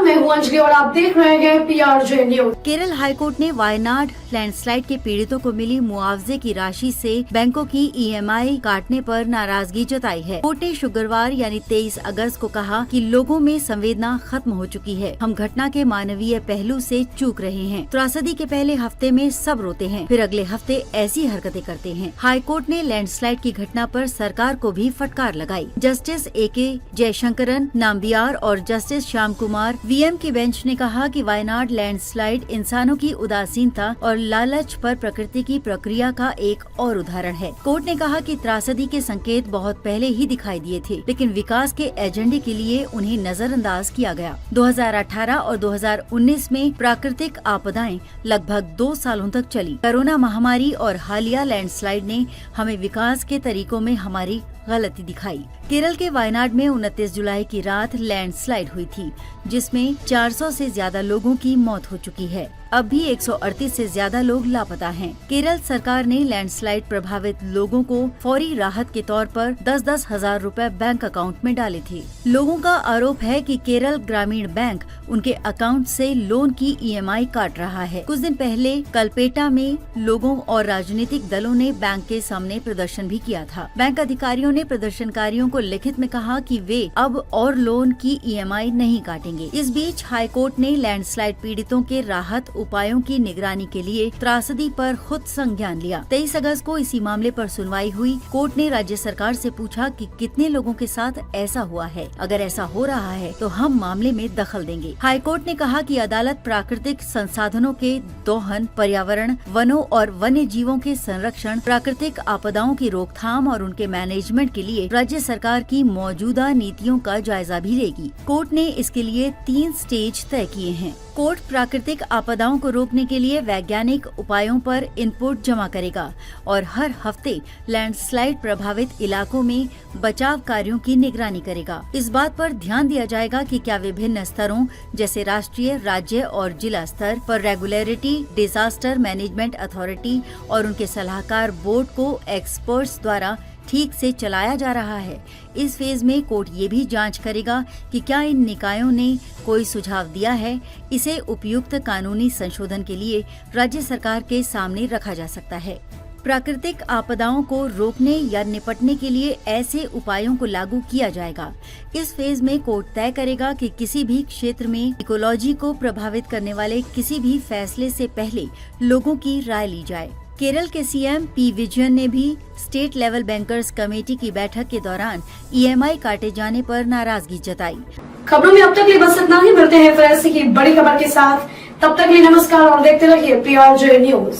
मैं हूं अंजलि और आप देख रहे हैं PRJ न्यूज। केरल हाईकोर्ट ने वायनाड लैंडस्लाइड के पीड़ितों को मिली मुआवजे की राशि से बैंकों की EMI काटने पर नाराजगी जताई है। कोर्ट ने शुक्रवार यानी 23 अगस्त को कहा कि लोगों में संवेदना खत्म हो चुकी है। हम घटना के मानवीय पहलू से चूक रहे हैं। त्रासदी के पहले हफ्ते में सब रोते हैं, फिर अगले हफ्ते ऐसी हरकतें करते हैं। हाईकोर्ट ने लैंडस्लाइड की घटना पर सरकार को भी फटकार लगाई। जस्टिस AK जयशंकरन नाम्बियार और जस्टिस श्याम कुमार VM की बेंच ने कहा कि वायनाड लैंडस्लाइड इंसानों की उदासीनता और लालच पर प्रकृति की प्रक्रिया का एक और उदाहरण है। कोर्ट ने कहा कि त्रासदी के संकेत बहुत पहले ही दिखाई दिए थे, लेकिन विकास के एजेंडे के लिए उन्हें नजरअंदाज किया गया। 2018 और 2019 में प्राकृतिक आपदाएं लगभग 2 सालों तक चली। कोरोना महामारी और हालिया लैंडस्लाइड ने हमें विकास के तरीकों में हमारी गलती दिखाई। केरल के वायनाड में 29 जुलाई की रात लैंडस्लाइड हुई थी, जिसमें 400 से ज्यादा लोगों की मौत हो चुकी है। अब भी 138 से ज्यादा लोग लापता हैं। केरल सरकार ने लैंडस्लाइड प्रभावित लोगों को फौरी राहत के तौर पर 10-10 हजार रुपए बैंक अकाउंट में डाले थे। लोगों का आरोप है कि केरल ग्रामीण बैंक उनके अकाउंट से लोन की EMI काट रहा है। कुछ दिन पहले कलपेटा में लोगों और राजनीतिक दलों ने बैंक के सामने प्रदर्शन भी किया था। बैंक अधिकारियों ने प्रदर्शनकारियों को लिखित में कहा कि वे अब और लोन की EMI नहीं काटेंगे। इस बीच हाईकोर्ट ने लैंडस्लाइड पीड़ितों के राहत उपायों की निगरानी के लिए त्रासदी पर खुद संज्ञान लिया। 23 अगस्त को इसी मामले पर सुनवाई हुई। कोर्ट ने राज्य सरकार से पूछा कि कितने लोगों के साथ ऐसा हुआ है। अगर ऐसा हो रहा है तो हम मामले में दखल देंगे। हाईकोर्ट ने कहा कि अदालत प्राकृतिक संसाधनों के दोहन, पर्यावरण, वनों और वन्य जीवों के संरक्षण, प्राकृतिक आपदाओं की रोकथाम और उनके मैनेजमेंट के लिए राज्य सरकार की मौजूदा नीतियों का जायजा भी लेगी। कोर्ट ने इसके लिए 3 स्टेज तय किए हैं। कोर्ट प्राकृतिक आपदाओं को रोकने के लिए वैज्ञानिक उपायों पर इनपुट जमा करेगा और हर हफ्ते लैंडस्लाइड प्रभावित इलाकों में बचाव कार्यों की निगरानी करेगा। इस बात पर ध्यान दिया जाएगा कि क्या विभिन्न स्तरों जैसे राष्ट्रीय, राज्य और जिला स्तर पर रेगुलेटरी डिजास्टर मैनेजमेंट अथॉरिटी और उनके सलाहकार बोर्ड को एक्सपर्ट्स द्वारा ठीक से चलाया जा रहा है। इस फेज में कोर्ट ये भी जांच करेगा कि क्या इन निकायों ने कोई सुझाव दिया है। इसे उपयुक्त कानूनी संशोधन के लिए राज्य सरकार के सामने रखा जा सकता है। प्राकृतिक आपदाओं को रोकने या निपटने के लिए ऐसे उपायों को लागू किया जाएगा। इस फेज में कोर्ट तय करेगा कि किसी भी क्षेत्र में इकोलॉजी को प्रभावित करने वाले किसी भी फैसले से पहले लोगों की राय ली जाए। केरल के CM P विजयन ने भी स्टेट लेवल बैंकर्स कमेटी की बैठक के दौरान EMI काटे जाने पर नाराजगी जताई। खबरों में अब तक के लिए बस इतना ही। मिलते हैं फिर ऐसी की बड़ी खबर के साथ। तब तक के लिए नमस्कार और देखते रहिए PRJ न्यूज।